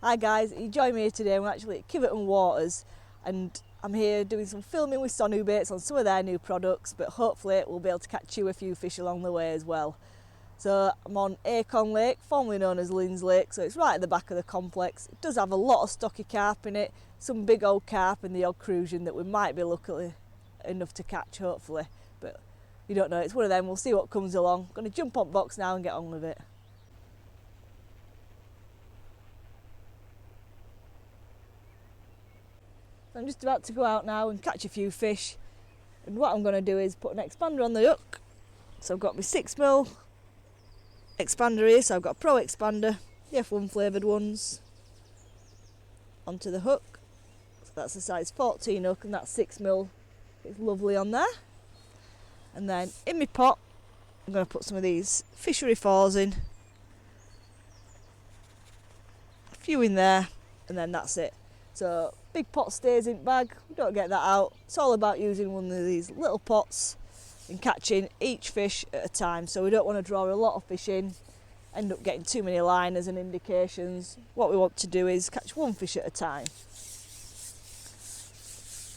Hi guys, you join me here today. We're actually at Kiveton Waters and I'm here doing some filming with Sonu Baits on some of their new products, but hopefully we'll be able to catch you a few fish along the way as well. So I'm on Acorn Lake, formerly known as Lynns Lake, so it's right at the back of the complex. It does have a lot of stocky carp in it, some big old carp and the odd crucian that we might be lucky enough to catch hopefully, but you don't know, it's one of them. We'll see what comes along. I'm going to jump on box now and get on with it. I'm just about to go out now and catch a few fish, and what I'm going to do is put an expander on the hook. So I've got my 6mm expander here, so I've got a Pro expander, the F1 flavoured ones, onto the hook. So that's a size 14 hook and that's 6mm. It's lovely on there. And then in my pot I'm going to put some of these fishery 4s in, a few in there, and then that's it. So big pot stays in bag, we don't get that out. It's all about using one of these little pots and catching each fish at a time. So we don't want to draw a lot of fish in, end up getting too many liners and indications. What we want to do is catch one fish at a time.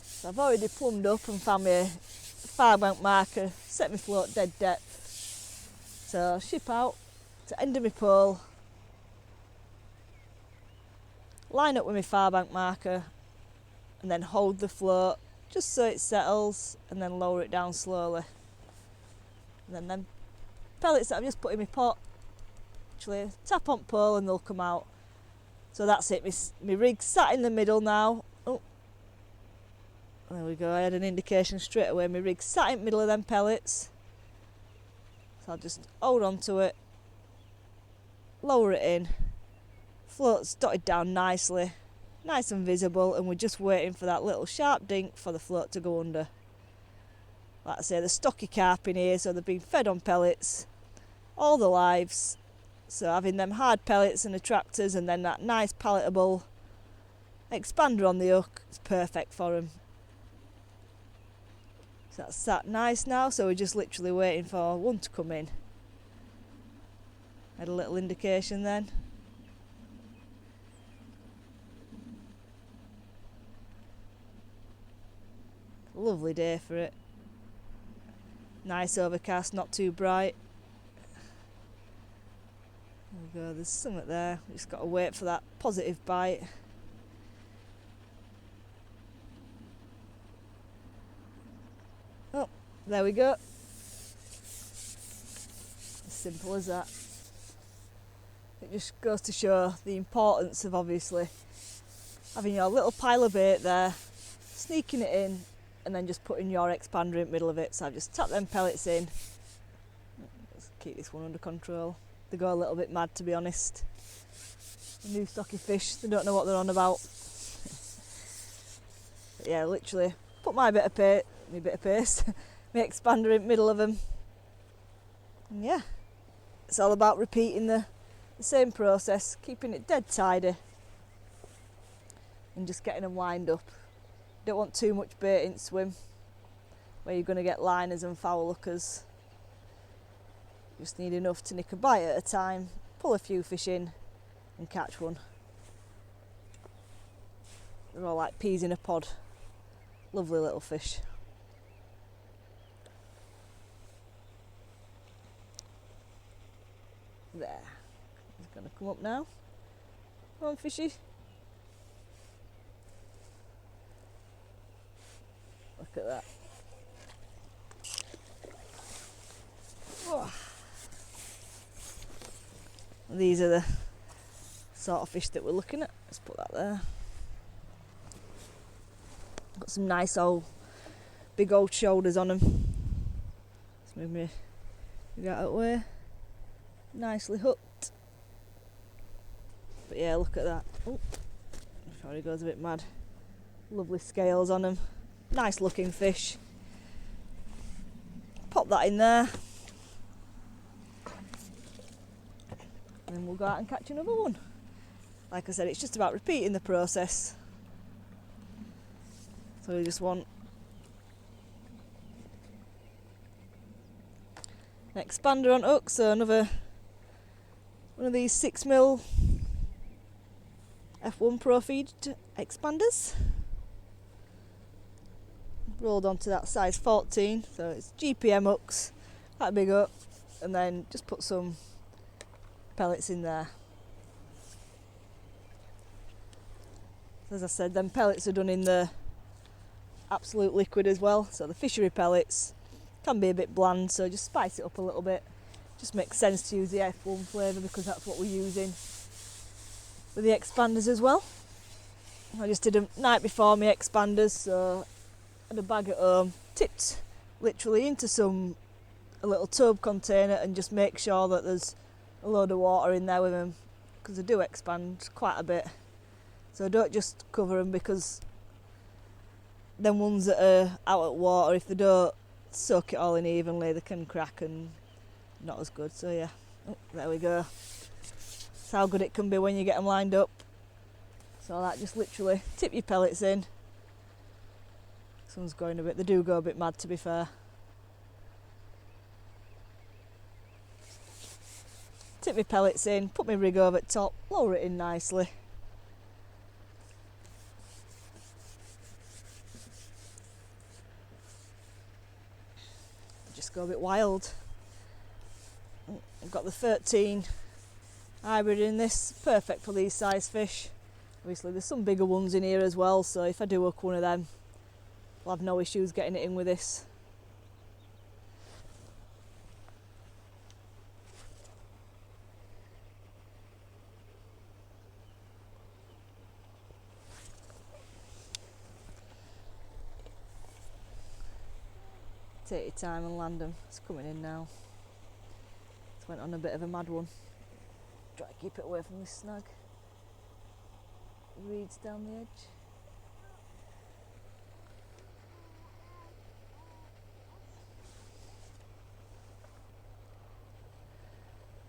So I've already plumbed up and found my far bank marker, set my float dead depth. So I'll ship out to end of my pole, line up with my far bank marker and then hold the float just so it settles and then lower it down slowly. And then them pellets that I've just put in my pot, actually tap on pole and they'll come out. So that's it, my rig's sat in the middle now. Oh, there we go, I had an indication straight away. My rig's sat in the middle of them pellets. So I'll just hold on to it, lower it in. Float's dotted down nicely, nice and visible, and we're just waiting for that little sharp dink for the float to go under. Like I say, the stocky carp in here, so they've been fed on pellets all the lives. So having them hard pellets and attractors and then that nice palatable expander on the hook is perfect for them. So that's sat nice now, so we're just literally waiting for one to come in. Had a little indication then. Lovely day for it. Nice overcast, not too bright. There we go, there's something there. We just got to wait for that positive bite. Oh, there we go. As simple as that. It just goes to show the importance of obviously having your little pile of bait there, sneaking it in, and then just putting your expander in the middle of it. So I've just tapped them pellets in. Let's keep this one under control. They go a little bit mad, to be honest. The new stocky fish, they don't know what they're on about. But yeah, literally put my bit of paste, my expander in the middle of them. And yeah, it's all about repeating the same process, keeping it dead tidy and just getting them lined up. Don't want too much bait in swim where you're going to get liners and foul hookers. Just need enough to nick a bite at a time, pull a few fish in and catch one. They're all like peas in a pod. Lovely little fish. There. He's going to come up now. Come on, fishy. Look at that. Oh. These are the sort of fish that we're looking at. Let's put that there. Got some nice old, big old shoulders on them. Let's move me out of the way. Nicely hooked. But yeah, look at that. Oh, before he goes a bit mad. Lovely scales on them. Nice looking fish. Pop that in there. And then we'll go out and catch another one. Like I said, it's just about repeating the process. So we just want an expander on hook, so another one of these 6mm F1 Pro Feed expanders. Rolled onto that size 14, so it's GPM hooks, that big up, and then just put some pellets in there. As I said, then pellets are done in the absolute liquid as well, so the fishery pellets can be a bit bland, so just spice it up a little bit. Just makes sense to use the F1 flavour because that's what we're using with the expanders as well. I just did a night before my expanders, so I had a bag at home, tipped literally into a little tube container and just make sure that there's a load of water in there with them, because they do expand quite a bit. So don't just cover them, because them ones that are out at water, if they don't soak it all in evenly, they can crack and not as good. So yeah, there we go. That's how good it can be when you get them lined up. So that, just literally tip your pellets in. This one's going a bit, they do go a bit mad, to be fair. Tip my pellets in, put my rig over the top, lower it in nicely. Just go a bit wild. I've got the 13 hybrid in this, perfect for these size fish. Obviously there's some bigger ones in here as well, so if I do hook one of them, I'll have no issues getting it in with this. Take your time and land them. It's coming in now. It went on a bit of a mad one. Try to keep it away from this snag. Reeds down the edge.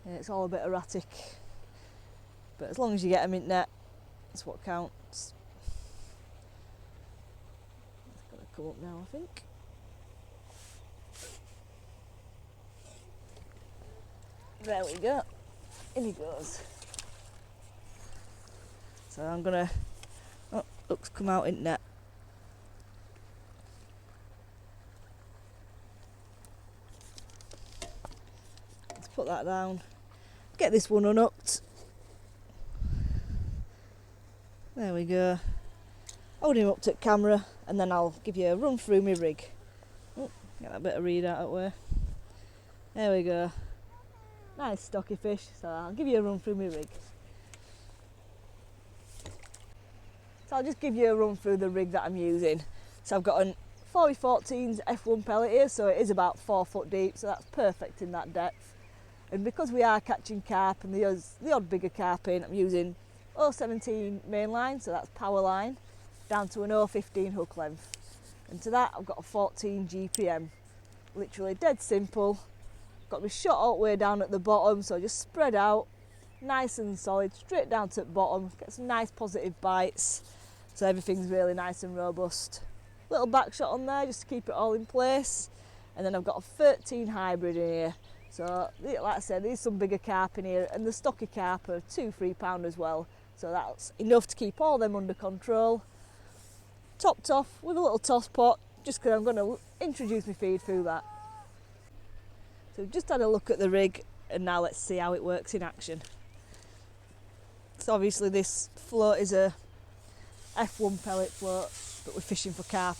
Yeah, it's all a bit erratic, but as long as you get them in net, that's what counts. It's got to come up now, I think. There we go, in he goes. So I'm gonna, oh, hooks come out in net. Let's put that down, get this one unhooked. There we go. Hold him up to camera and then I'll give you a run through my rig. Oh, get that bit of reed out of the way. There we go. Nice stocky fish, so I'll give you a run through my rig. So I'll just give you a run through the rig that I'm using. So I've got an 4014's F1 pellet here, so it is about 4 foot deep, so that's perfect in that depth. And because we are catching carp and the odd bigger carp in, I'm using 017 main line, so that's power line, down to an 015 hook length. And to that I've got a 14 GPM. Literally dead simple. Got my shot all the way down at the bottom, so just spread out, nice and solid, straight down to the bottom, get some nice positive bites, so everything's really nice and robust. Little back shot on there just to keep it all in place, and then I've got a 13 hybrid in here. So like I said, there's some bigger carp in here, and the stocky carp are 2-3 pound as well, so that's enough to keep all them under control. Topped off with a little toss pot, just because I'm going to introduce my feed through that. So we've just had a look at the rig, and now let's see how it works in action. So obviously this float is a F1 pellet float, but we're fishing for carp.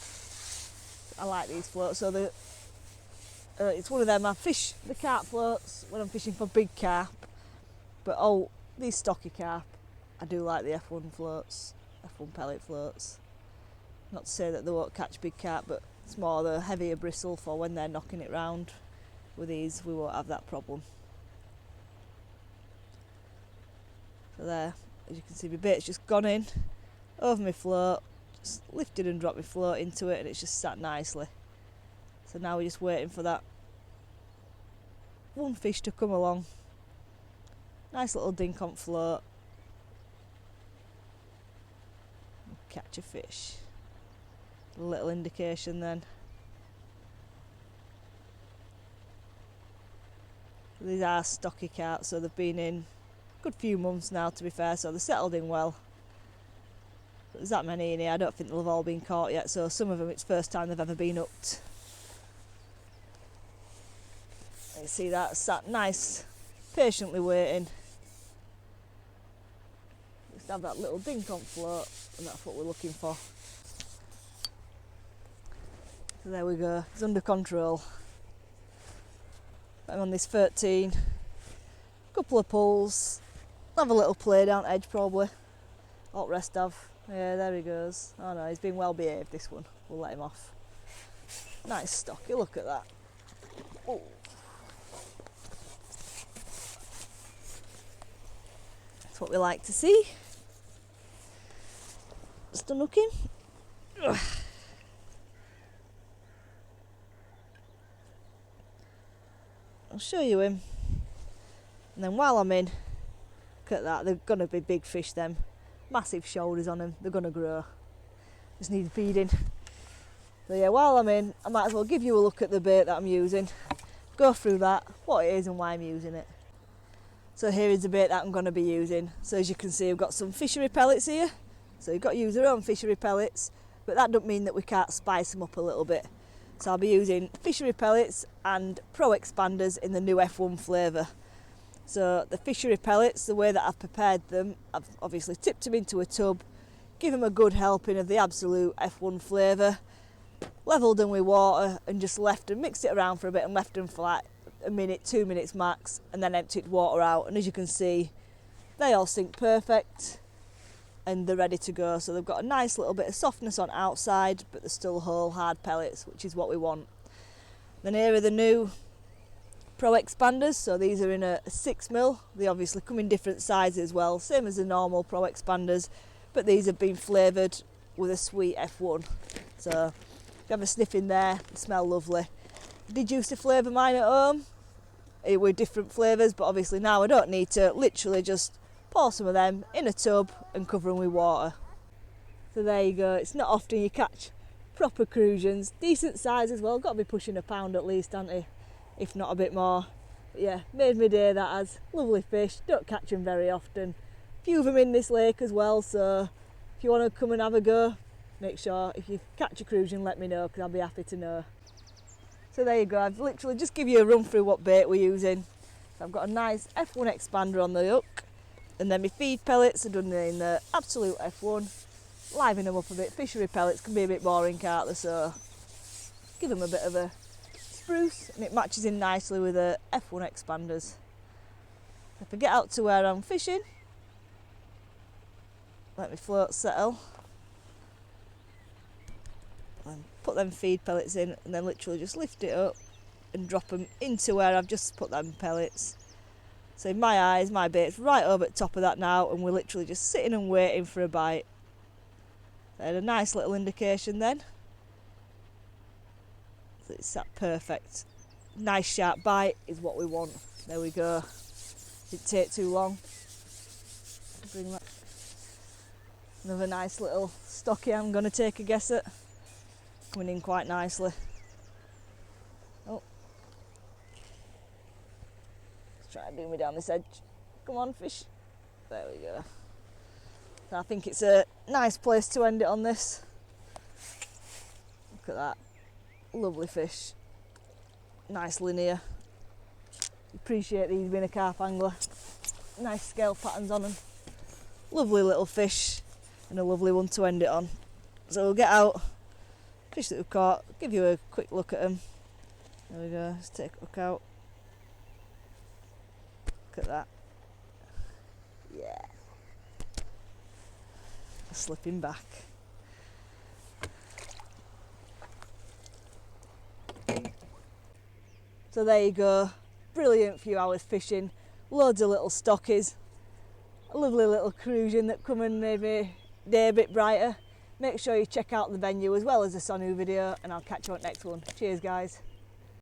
I like these floats, so it's one of them. I fish the carp floats when I'm fishing for big carp, but these stocky carp, I do like the F1 floats, F1 pellet floats. Not to say that they won't catch big carp, but it's more the heavier bristle for when they're knocking it round. With these we won't have that problem. So there, as you can see, my bait's just gone in over my float, just lifted and dropped my float into it, and it's just sat nicely. So now we're just waiting for that one fish to come along. Nice little dink on float. Catch a fish. A little indication then. These are stocky carp, so they've been in a good few months now, to be fair, so they're settled in well. there's that many in here. I don't think they'll have all been caught yet, so some of them it's first time they've ever been hooked. You see that sat nice, patiently waiting. Just have that little dink on float, and that's what we're looking for. So there we go, it's under control. I'm on this 13, couple of pulls, have a little play down edge probably. Alt rest have. Yeah, there he goes. Oh no, he's been well behaved, this one. We'll let him off. Nice stocky, look at that. Oh. That's what we like to see. Just unhook him. I'll show you him. And then while I'm in, look at that, they're going to be big fish them. Massive shoulders on them, they're going to grow. Just need feeding. So yeah, while I'm in, I might as well give you a look at the bait that I'm using. Go through that, what it is and why I'm using it. So here is the bait that I'm going to be using. So as you can see, I've got some fishery pellets here. So you've got to use your own fishery pellets, but that doesn't mean that we can't spice them up a little bit. So I'll be using fishery pellets and pro expanders in the new F1 flavour. So the fishery pellets, the way that I've prepared them, I've obviously tipped them into a tub, give them a good helping of the absolute F1 flavour, levelled them with water and just left them, mixed it around for a bit and left them for like a minute, 2 minutes max, and then emptied water out. And as you can see, they all sink perfect and they're ready to go. So they've got a nice little bit of softness on outside, but they're still whole hard pellets, which is what we want. Then here are the new Pro expanders. So these are in a 6mm. They obviously come in different sizes as well, same as the normal Pro expanders, but these have been flavoured with a sweet F1. So if you have a sniff in there, they smell lovely. I did used to flavour mine at home with different flavours, but obviously now I don't need to. Literally just pour some of them in a tub and cover them with water. So there you go. It's not often you catch proper crucians, decent size as well. Got to be pushing a pound at least, aren't they? If not a bit more. But yeah, made me day that has. Lovely fish, don't catch them very often. A few of them in this lake as well, so if you want to come and have a go, make sure if you catch a crucian let me know, because I'll be happy to know. So there you go, I've literally just give you a run through what bait we're using. So I've got a nice F1 expander on the hook, and then my feed pellets are done in the absolute F1. Liven them up a bit. Fishery pellets can be a bit boring, can't they? So give them a bit of a spruce, and it matches in nicely with the F1 expanders. If I get out to where I'm fishing, let me float settle, and put them feed pellets in, and then literally just lift it up and drop them into where I've just put them pellets. So in my eyes, my bait's right over the top of that now, and we're literally just sitting and waiting for a bite. I had a nice little indication then. So it's that perfect. Nice sharp bite is what we want. There we go. Didn't take too long. Bring that. Another nice little stocky I'm going to take a guess at. Coming in quite nicely. Oh. Let's try and do me down this edge. Come on, fish. There we go. So I think it's a nice place to end it on this. Look at that. Lovely fish. Nice linear. Appreciate these being a carp angler. Nice scale patterns on them. Lovely little fish and a lovely one to end it on. So we'll get out fish that we've caught, give you a quick look at them. There we go, let's take a look out. Look at that. Yeah. Slipping back. So there you go, brilliant few hours fishing, loads of little stockies, a lovely little crucian that come and made my day a bit brighter. Make sure you check out the venue as well as the Sonu video, and I'll catch you on the next one. Cheers guys.